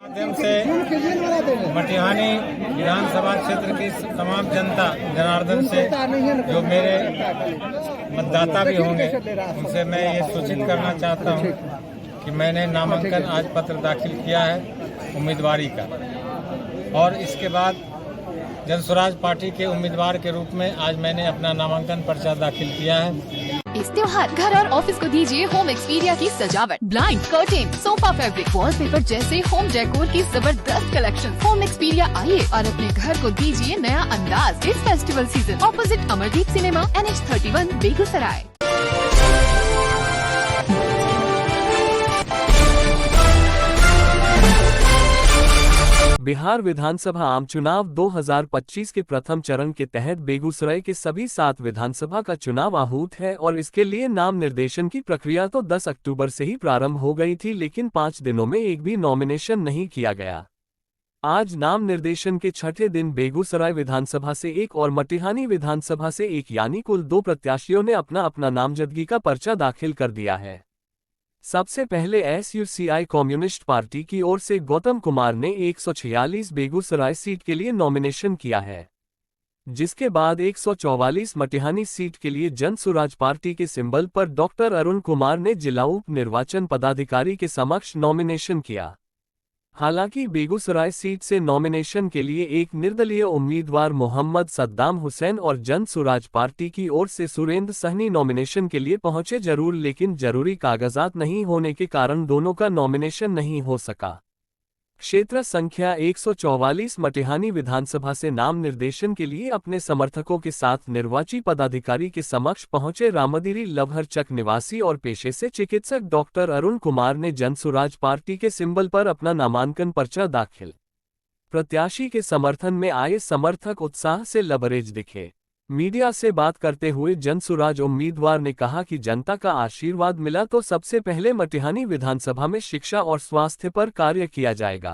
माध्यम से मटिहानी विधानसभा क्षेत्र की तमाम जनता जनार्दन से जो मेरे मतदाता भी होंगे उनसे मैं ये सूचित करना चाहता हूँ कि मैंने नामांकन आज पत्र दाखिल किया है उम्मीदवारी का, और इसके बाद जन स्वराज पार्टी के उम्मीदवार के रूप में आज मैंने अपना नामांकन पर्चा दाखिल किया है। इस त्योहार घर और ऑफिस को दीजिए होम एक्सपीरिया की सजावट। Blind, curtain, sofa fabric, wallpaper जैसे होम डेकोर की जबरदस्त कलेक्शन। होम एक्सपीरिया आइए और अपने घर को दीजिए नया अंदाज इस festival season. Opposite Amardeep cinema, NH31, Begusarai. Bihar विधानसभा आम चुनाव 2025 के प्रथम चरण के तहत बेगूसराय के सभी 7 विधानसभा का चुनाव आहूत है और इसके लिए नाम निर्देशन की प्रक्रिया तो 10 अक्टूबर से ही प्रारंभ हो गई थी, लेकिन 5 दिनों में एक भी नॉमिनेशन नहीं किया गया। आज नाम निर्देशन के छठे दिन बेगूसराय विधानसभा से एक और मटिहानी विधानसभा से एक यानी कुल 2 प्रत्याशियों ने अपना अपना नामजदगी का पर्चा दाखिल कर दिया है। सबसे पहले SUCI कम्युनिस्ट पार्टी की ओर से गौतम कुमार ने 146 बेगूसराय सीट के लिए नॉमिनेशन किया है, जिसके बाद 144 मटिहानी सीट के लिए जन स्वराज पार्टी के सिंबल पर डॉक्टर अरुण कुमार ने जिला उप निर्वाचन पदाधिकारी के समक्ष नॉमिनेशन किया। हालांकि बेगूसराय सीट से नॉमिनेशन के लिए एक निर्दलीय उम्मीदवार मोहम्मद सद्दाम हुसैन और जन स्वराज पार्टी की ओर से सुरेंद्र सहनी नॉमिनेशन के लिए पहुंचे जरूर, लेकिन जरूरी कागजात नहीं होने के कारण दोनों का नॉमिनेशन नहीं हो सका। क्षेत्र संख्या 144 मटिहानी विधानसभा से नाम निर्देशन के लिए अपने समर्थकों के साथ निर्वाची पदाधिकारी के समक्ष पहुंचे रामदिरी लवहरचक निवासी और पेशे से चिकित्सक डॉक्टर अरुण कुमार ने जन स्वराज पार्टी के सिंबल पर अपना नामांकन पर्चा दाखिल। प्रत्याशी के समर्थन में आए समर्थक उत्साह से लबरेज दिखे। मीडिया से बात करते हुए जन स्वराज उम्मीदवार ने कहा कि जनता का आशीर्वाद मिला तो सबसे पहले मटिहानी विधानसभा में शिक्षा और स्वास्थ्य पर कार्य किया जाएगा।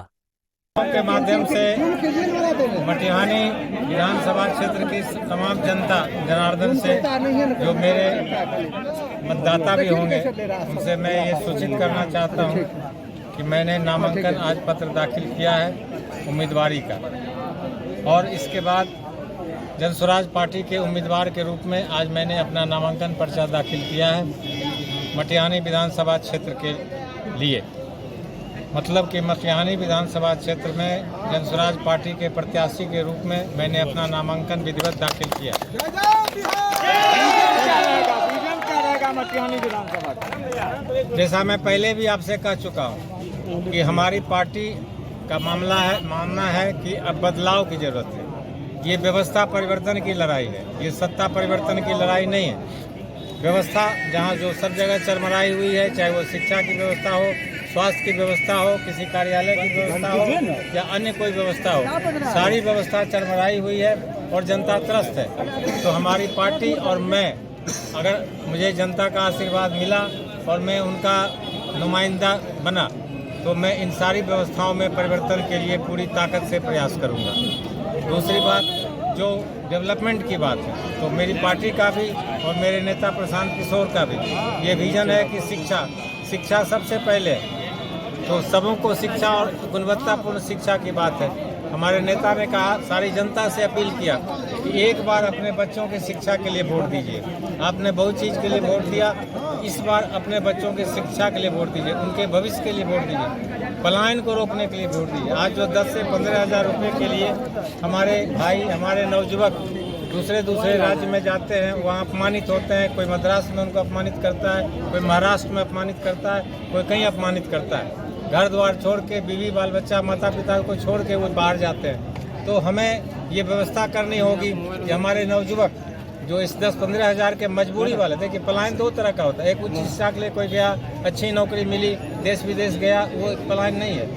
के माध्यम से मटिहानी विधानसभा क्षेत्र की तमाम जनता जनार्दन से जो मेरे मतदाता भी होंगे उनसे मैं ये सूचित करना चाहता हूँ कि मैंने नामांकन आज पत्र दाखिल किया है उम्मीदवारी का, और इसके बाद जन स्वराज पार्टी के उम्मीदवार के रूप में आज मैंने अपना नामांकन पर्चा दाखिल किया है मटिहानी विधानसभा क्षेत्र के लिए। मतलब कि मटिहानी विधानसभा क्षेत्र में जन स्वराज पार्टी के प्रत्याशी के रूप में मैंने अपना नामांकन विधिवत दाखिल किया। जैसा मैं पहले भी आपसे कह चुका हूँ कि हमारी पार्टी का मानना है कि अब बदलाव की जरूरत है। ये व्यवस्था परिवर्तन की लड़ाई है, ये सत्ता परिवर्तन की लड़ाई नहीं है। व्यवस्था जहाँ जो सब जगह चरमराई हुई है, चाहे वो शिक्षा की व्यवस्था हो, स्वास्थ्य की व्यवस्था हो, किसी कार्यालय की व्यवस्था हो या अन्य कोई व्यवस्था हो, सारी व्यवस्था चरमराई हुई है और जनता त्रस्त है। तो हमारी पार्टी और मैं, अगर मुझे जनता का आशीर्वाद मिला और मैं उनका नुमाइंदा बना तो मैं इन सारी व्यवस्थाओं में परिवर्तन के लिए पूरी ताकत से प्रयास करूँगा। दूसरी बात, जो डेवलपमेंट की बात है, तो मेरी पार्टी का भी और मेरे नेता प्रशांत किशोर का भी ये विजन है कि शिक्षा सबसे पहले, तो सबों को शिक्षा और गुणवत्तापूर्ण शिक्षा की बात है। हमारे नेता ने कहा, सारी जनता से अपील किया कि एक बार अपने बच्चों की शिक्षा के लिए वोट दीजिए। आपने बहुत चीज़ के लिए वोट दिया, इस बार अपने बच्चों की शिक्षा के लिए वोट दीजिए, उनके भविष्य के लिए वोट दीजिए, पलायन को रोकने के लिए वोट दीजिए। आज जो 10 से 15 हज़ार रुपये के लिए हमारे भाई, हमारे नवयुवक दूसरे राज्य में जाते हैं, वहाँ अपमानित होते हैं। कोई मद्रास में उनको अपमानित करता है, कोई महाराष्ट्र में अपमानित करता है, कोई कहीं अपमानित करता है। घर द्वार छोड़ के, बीवी बाल बच्चा, माता पिता को छोड़ के वो बाहर जाते हैं। तो हमें ये व्यवस्था करनी होगी कि हमारे नवयुवक जो इस 10-15 हज़ार के मजबूरी वाले, देखिए पलायन 2 तरह का होता है। एक उच्च शिक्षा के लिए कोई गया, अच्छी नौकरी मिली, देश विदेश गया, वो पलायन नहीं है,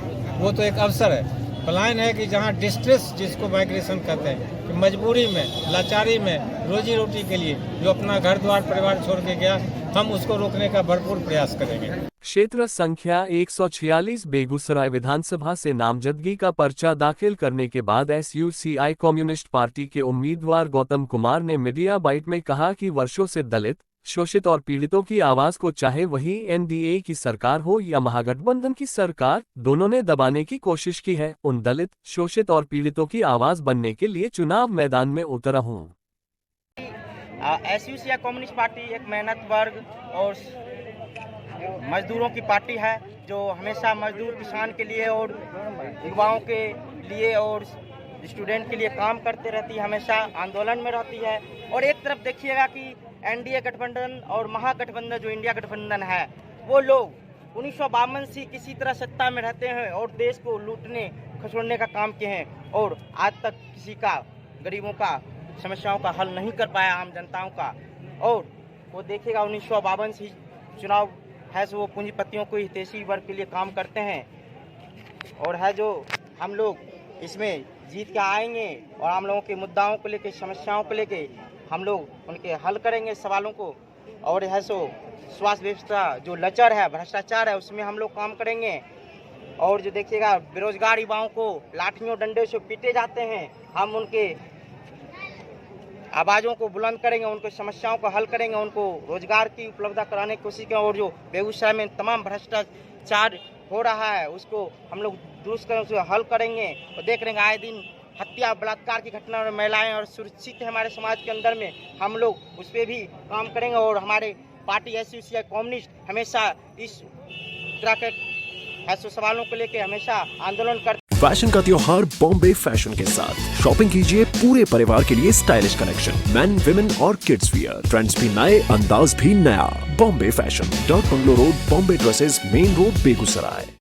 वो तो एक अवसर है। पलायन है कि जहाँ डिस्ट्रेस, जिसको माइग्रेशन कहते हैं, कि मजबूरी में, लाचारी में, रोजी रोटी के लिए जो अपना घर द्वार परिवार छोड़ के गया, हम उसको रोकने का भरपूर प्रयास करेंगे। क्षेत्र संख्या 146 बेगूसराय विधानसभा से नामजदगी का पर्चा दाखिल करने के बाद SUCI कम्युनिस्ट पार्टी के उम्मीदवार गौतम कुमार ने मीडिया बाइट में कहा कि वर्षों से दलित, शोषित और पीड़ितों की आवाज को चाहे वही एनडीए की सरकार हो या महागठबंधन की सरकार, दोनों ने दबाने की कोशिश की है। उन दलित, शोषित और पीड़ितों की आवाज बनने के लिए चुनाव मैदान में उतरा हूँ। एसयूसीआई कम्युनिस्ट पार्टी एक मेहनत वर्ग और मजदूरों की पार्टी है, जो हमेशा मजदूर किसान के लिए और युवाओं के लिए और स्टूडेंट के लिए काम करते रहती है, हमेशा आंदोलन में रहती है। और एक तरफ देखिएगा कि एनडीए गठबंधन और महागठबंधन जो इंडिया गठबंधन है, वो लोग 1952 से किसी तरह सत्ता में रहते हैं और देश को लूटने खसोड़ने का काम किए हैं और आज तक किसी का, गरीबों का समस्याओं का हल नहीं कर पाया, आम जनताओं का। और वो देखिएगा 1952 से चुनाव है सो वो पूंजीपतियों को हितैषी वर्ग के लिए काम करते हैं और है जो हम लोग इसमें जीत के आएंगे और हम लोगों के मुद्दाओं को लेके, समस्याओं को लेके हम लोग उनके हल करेंगे सवालों को। और है सो स्वास्थ्य व्यवस्था जो लचर है, भ्रष्टाचार है, उसमें हम लोग काम करेंगे। और जो देखिएगा बेरोजगार युवाओं को लाठियों डंडे से पीटे जाते हैं, हम उनके आवाज़ों को बुलंद करेंगे, उनको समस्याओं को हल करेंगे, उनको रोजगार की उपलब्धता कराने की कोशिश करेंगे। और जो बेगूसराय में तमाम भ्रष्टाचार हो रहा है उसको हम लोग दुरुस्त करें, उसे हल करेंगे। और देख रहे हैं आए दिन हत्या बलात्कार की घटना और महिलाएं और सुरक्षित है हमारे समाज के अंदर में, हम लोग उस पर भी काम करेंगे। और हमारे पार्टी एसयूसीआई कम्युनिस्ट हमेशा इस तरह के ऐसे सवालों को लेकर हमेशा आंदोलन करते। फैशन का त्योहार बॉम्बे फैशन के साथ शॉपिंग कीजिए पूरे परिवार के लिए स्टाइलिश कलेक्शन, मेन, विमेन और किड्स वियर। ट्रेंड्स भी नए, अंदाज भी नया। Bombay fashion, dot bungalow road, Bombay dresses, main road, Begusarai.